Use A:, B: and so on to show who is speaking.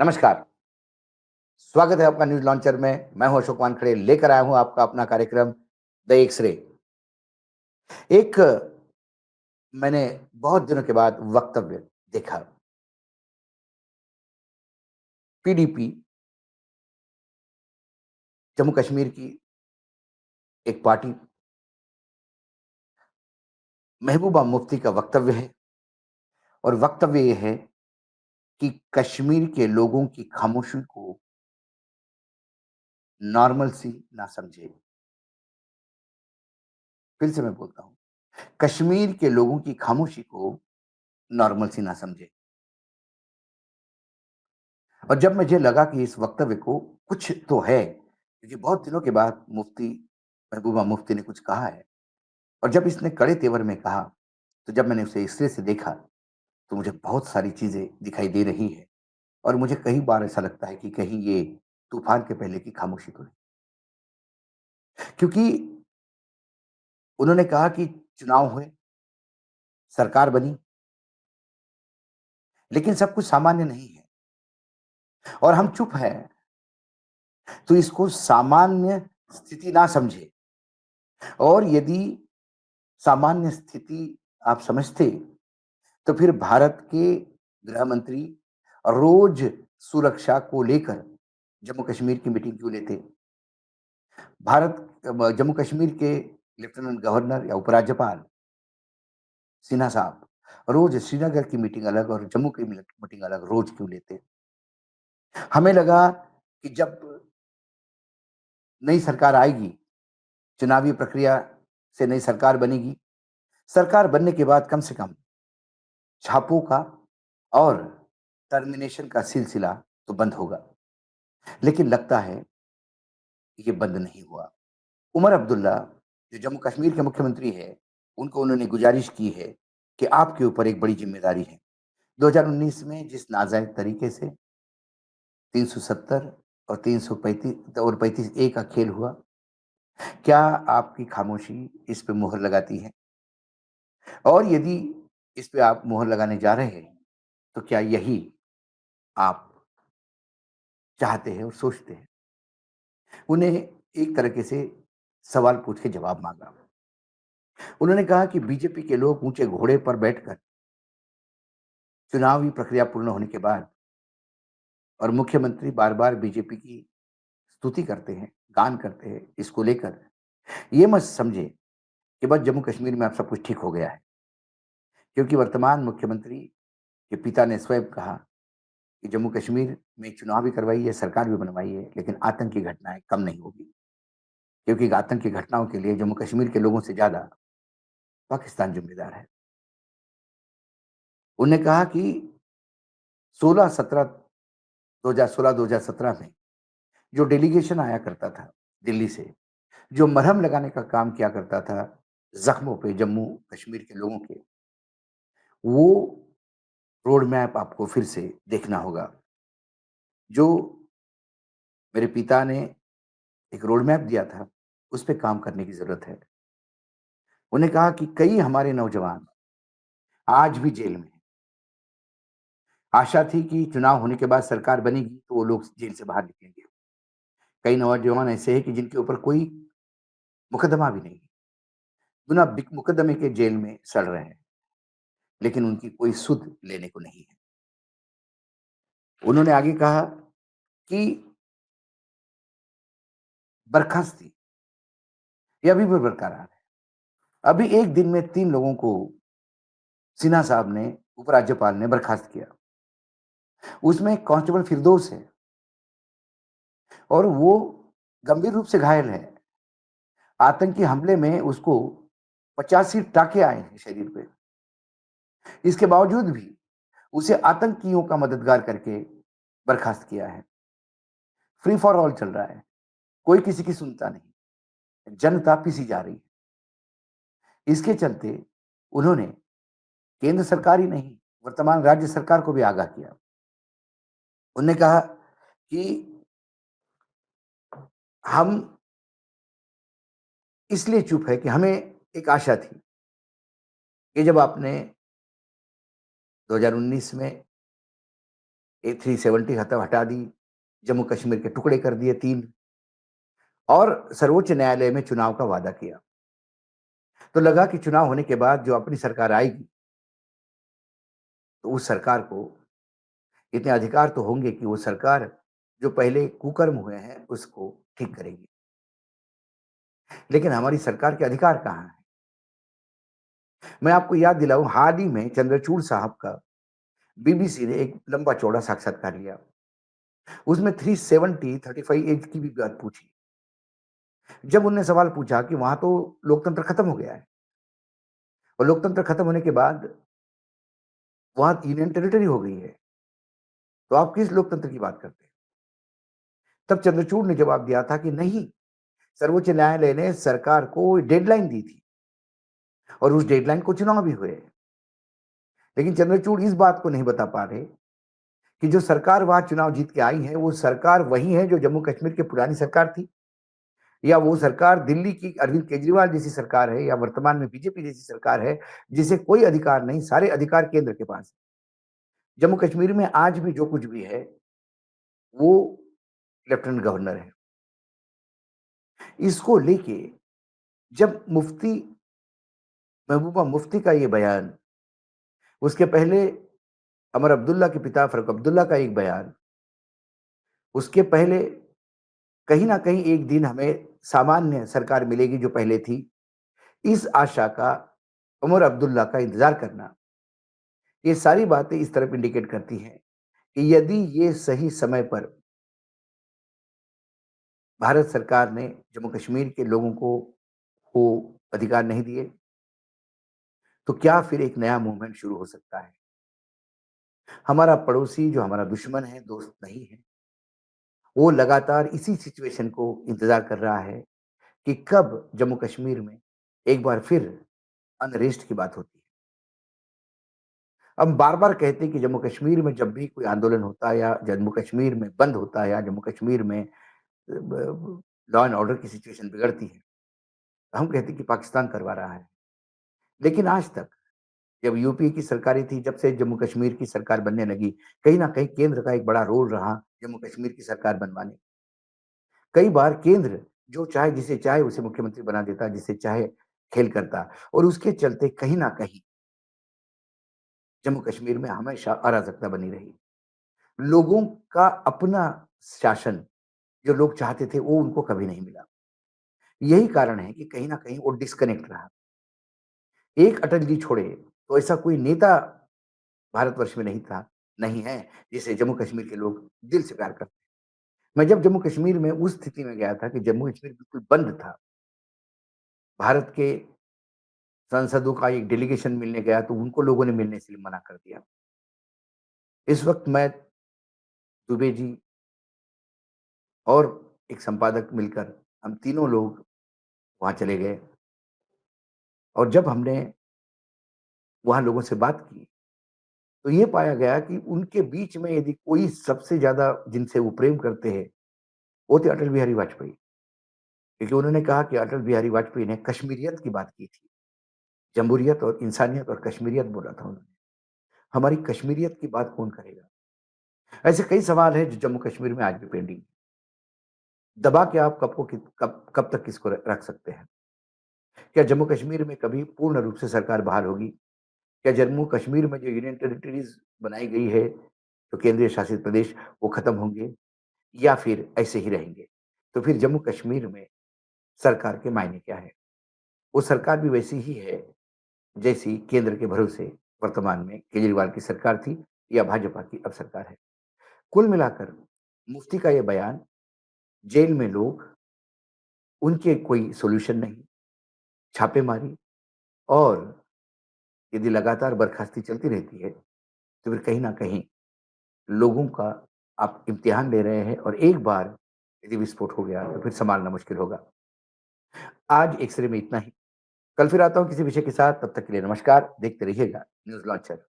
A: नमस्कार, स्वागत है आपका न्यूज़ लॉन्चर में। मैं हूं अशोक वानखेड़े, लेकर आया हूं आपका अपना कार्यक्रम द एक्स-रे। एक मैंने बहुत दिनों के बाद वक्तव्य देखा। पीडीपी, जम्मू कश्मीर की एक पार्टी, महबूबा मुफ्ती का वक्तव्य है और वक्तव्य ये है कि कश्मीर के लोगों की खामोशी को नॉर्मल सी ना समझे। फिर से मैं बोलता हूं, कश्मीर के लोगों की खामोशी को नॉर्मल सी ना समझे। और जब मुझे लगा कि इस वक्तव्य को कुछ तो है, क्योंकि बहुत दिनों के बाद मुफ्ती महबूबा मुफ्ती ने कुछ कहा है और जब इसने कड़े तेवर में कहा, तो जब मैंने उसे इस सिरे से देखा, तो मुझे बहुत सारी चीज़ें दिखाई दे रही हैं और मुझे कई बार ऐसा लगता है कि कहीं ये तूफ़ान के पहले की खामोशी तो नहीं। क्योंकि उन्होंने कहा कि चुनाव हुए, सरकार बनी, लेकिन सब कुछ सामान्य नहीं है और हम चुप हैं, तो इसको सामान्य स्थिति ना समझें। और यदि सामान्य स्थिति आप समझते, तो फिर भारत के गृह मंत्री रोज सुरक्षा को लेकर जम्मू कश्मीर की मीटिंग क्यों लेते? जम्मू कश्मीर के लेफ्टिनेंट गवर्नर या उपराज्यपाल सिन्हा साहब रोज श्रीनगर की मीटिंग अलग और जम्मू की मीटिंग अलग रोज क्यों लेते? हमें लगा कि जब नई सरकार आएगी, चुनावी प्रक्रिया से नई सरकार बनेगी, सरकार बनने के बाद कम से कम छापों का और टर्मिनेशन का सिलसिला तो बंद होगा। लेकिन लगता है ये बंद नहीं हुआ। उमर अब्दुल्ला, जो जम्मू कश्मीर के मुख्यमंत्री हैं, उनको उन्होंने गुजारिश की है कि आपके ऊपर एक बड़ी ज़िम्मेदारी है। 2019 में जिस नाजायज़ तरीके से 370 और 335 और 35 ए का खेल हुआ, क्या आपकी खामोशी इस पे मुहर लगाती है? और यदि इस पे आप मुहर लगाने जा रहे हैं, तो क्या यही आप चाहते हैं और सोचते हैं? उन्हें एक तरीके से सवाल पूछ के जवाब माँगा। उन्होंने कहा कि बीजेपी के लोग ऊँचे घोड़े पर बैठकर चुनावी प्रक्रिया पूर्ण होने के बाद और मुख्यमंत्री बार-बार बीजेपी की स्तुति करते हैं, गान करते हैं, इसको लेकर ये मत समझे कि बस जम्मू कश्मीर में अब सब कुछ ठीक हो गया है। क्योंकि वर्तमान मुख्यमंत्री के पिता ने स्वयं कहा कि जम्मू कश्मीर में चुनाव भी करवाइए, सरकार भी बनवाइए, लेकिन आतंक की घटनाएँ कम नहीं होगी। क्योंकि आतंक की घटनाओं के लिए जम्मू कश्मीर के लोगों से ज़्यादा पाकिस्तान ज़िम्मेदार है। उन्होंने कहा कि 16-17 2016-2017 में जो डेलीगेशन आया करता था दिल्ली से, जो मरहम लगाने का काम किया करता था ज़ख्मों पे जम्मू कश्मीर के लोगों के, वो रोड मैप आपको फिर से देखना होगा। जो मेरे पिता ने एक रोड मैप दिया था, उस पे काम करने की ज़रूरत है। उन्होंने कहा कि कई हमारे नौजवान आज भी जेल में हैं। आशा थी कि चुनाव होने के बाद सरकार बनेगी, तो वो लोग जेल से बाहर निकलेंगे। कई नौजवान ऐसे हैं कि जिनके ऊपर कोई मुकदमा भी नहीं है, बिना मुकदमे के जेल में सड़ रहे हैं, लेकिन उनकी कोई सुध लेने को नहीं है। उन्होंने आगे कहा कि बर्खास्तगी ये अभी भी बरकरार है। अभी एक दिन में 3 लोगों को सिन्हा साहब ने, उपराज्यपाल ने बर्खास्त किया। उसमें कांस्टेबल फिरदौस है और वो गंभीर रूप से घायल है। आतंकी हमले में उसको 85 टाँके आए हैं शरीर पे। इसके बावजूद भी उसे आतंकियों का मददगार करके बर्खास्त किया है। फ्री फॉर ऑल चल रहा है, कोई किसी की सुनता नहीं, जनता पिसी जा रही है। इसके चलते उन्होंने केंद्र सरकार ही नहीं, वर्तमान राज्य सरकार को भी आगाह किया। उन्होंने कहा कि हम इसलिए चुप है कि हमें एक आशा थी कि जब आपने 2019 में ए 370 हटा दी, जम्मू-कश्मीर के टुकड़े कर दिए 3 और सर्वोच्च न्यायालय में चुनाव का वादा किया। तो लगा कि चुनाव होने के बाद जो अपनी सरकार आएगी, तो उस सरकार को इतने अधिकार तो होंगे कि वो सरकार जो पहले कुकर्म हुए हैं, उसको ठीक करेगी। लेकिन हमारी सरकार के अधिकार कहाँ हैं? मैं आपको याद दिलाऊँ, हाल ही में चंद्रचूड़ साहब का बीबीसी ने एक लंबा-चौड़ा साक्षात्कार लिया। उसमें 370 35 ऐज की भी बात पूछी। जब उनने सवाल पूछा कि वहाँ तो लोकतंत्र खत्म हो गया है और लोकतंत्र खत्म होने के बाद वहाँ यूनियन टेरिटरी हो गई है, तो आप किस लोकतंत्र की बात करते हैं? तब चंद्रचूड़ ने जवाब दिया था कि नहीं, सर्वोच्च न्यायालय ने सरकार को डेडलाइन दी थी और उस डेडलाइन को चुनाव भी हुए। लेकिन चंद्रचूड़ इस बात को नहीं बता पा रहे कि जो सरकार वहाँ चुनाव जीत के आई है, वो सरकार वही है जो जम्मू-कश्मीर की पुरानी सरकार थी या वो सरकार दिल्ली की अरविंद केजरीवाल जैसी सरकार है या वर्तमान में बीजेपी जैसी सरकार है, जिसे कोई अधिकार नहीं, सारे अधिकार केंद्र के पास है। जम्मू-कश्मीर में आज भी जो कुछ भी है, वो लेफ्टिनेंट गवर्नर है। इसको लेके जब मुफ्ती महबूबा मुफ्ती का ये बयान, उसके पहले अमर अब्दुल्ला के पिता फारूक अब्दुल्ला का एक बयान, उसके पहले कहीं न कहीं एक दिन हमें सामान्य सरकार मिलेगी जो पहले थी, इस आशा का उमर अब्दुल्ला का इंतज़ार करना, ये सारी बातें इस तरफ इंडिकेट करती हैं कि यदि ये सही समय पर भारत सरकार ने जम्मू-कश्मीर के लोगों को अधिकार नहीं दिए, तो क्या फिर एक नया मूवमेंट शुरू हो सकता है। हमारा पड़ोसी जो हमारा दुश्मन है, दोस्त नहीं है, वो लगातार इसी सिचुएशन को इंतज़ार कर रहा है कि कब जम्मू-कश्मीर में एक बार फिर अनरेस्ट की बात होती है। हम बार-बार कहते हैं कि जम्मू-कश्मीर में जब भी कोई आंदोलन होता है या जम्मू-कश्मीर में बंद होता है या जम्मू-कश्मीर में ब लॉ एंड ऑर्डर की सिचुएशन बिगड़ती है, हम कहते हैं कि पाकिस्तान करवा रहा है। लेकिन आज तक जब यूपी की सरकारें थी, जब से जम्मू-कश्मीर की सरकार बनने लगी, कहीं न कहीं केंद्र का एक बड़ा रोल रहा जम्मू-कश्मीर की सरकार बनवाने। कई बार केंद्र जो चाहे जिसे चाहे उसे मुख्यमंत्री बना देता, जिसे चाहे खेल करता और उसके चलते कहीं न कहीं जम्मू-कश्मीर में हमेशा अराजकता बनी रही। लोगों का अपना शासन जो लोग चाहते थे, वो उनको कभी नहीं मिला। यही कारण है कि कहीं न कहीं वो डिस्कनेक्ट रहा। एक अटल जी छोड़े, तो ऐसा कोई नेता भारतवर्ष में नहीं है, जिसे जम्मू-कश्मीर के लोग दिल से प्यार करते हैं। मैं जब जम्मू-कश्मीर में उस स्थिति में गया था कि जम्मू-कश्मीर बिल्कुल बंद था, भारत के सांसदों का एक डेलीगेशन मिलने गया, तो उनको लोगों ने मिलने से मना कर दिया। इस वक़्त मैं, दुबे जी और एक संपादक मिलकर हम तीनों लोग वहाँ चले गए और जब हमने वहाँ लोगों से बात की, तो ये पाया गया कि उनके बीच में यदि कोई सबसे ज़्यादा जिनसे वो प्रेम करते हैं, वो थे अटल बिहारी वाजपेयी। क्योंकि उन्होंने कहा कि अटल बिहारी वाजपेयी ने कश्मीरियत की बात की थी। जमहूरियत और इंसानियत और कश्मीरियत बोला था उन्होंने। हमारी कश्मीरियत की बात कौन करेगा? ऐसे कई सवाल हैं जो जम्मू कश्मीर में आज भी पेंडिंग है। दबा के आप कब तक किसको रख सकते हैं? क्या जम्मू कश्मीर में कभी पूर्ण रूप से सरकार बहाल होगी? क्या जम्मू कश्मीर में जो यूनियन टेरिटरीज़ बनाई गई है, जो केंद्रीय शासित प्रदेश, वो खत्म होंगे या फिर ऐसे ही रहेंगे? तो फिर जम्मू कश्मीर में सरकार के मायने क्या है? वो सरकार भी वैसी ही है जैसी केंद्र के भरोसे वर्तमान में केजरीवाल की सरकार थी या भाजपा की अब सरकार है। कुल मिलाकर मुफ्ती का ये बयान, जेल में लोग, उनके कोई सॉल्यूशन नहीं, छापेमारी और यदि लगातार बर्खास्ती चलती रहती है, तो फिर कहीं न कहीं लोगों का आप इम्तिहान ले रहे हैं और एक बार यदि विस्फोट हो गया, तो फिर सँभालना मुश्किल होगा। आज एक्स-रे में इतना ही। कल फिर आता हूँ किसी विषय के साथ, तब तक के लिए नमस्कार। देखते रहिएगा न्यूज़ लॉन्चर।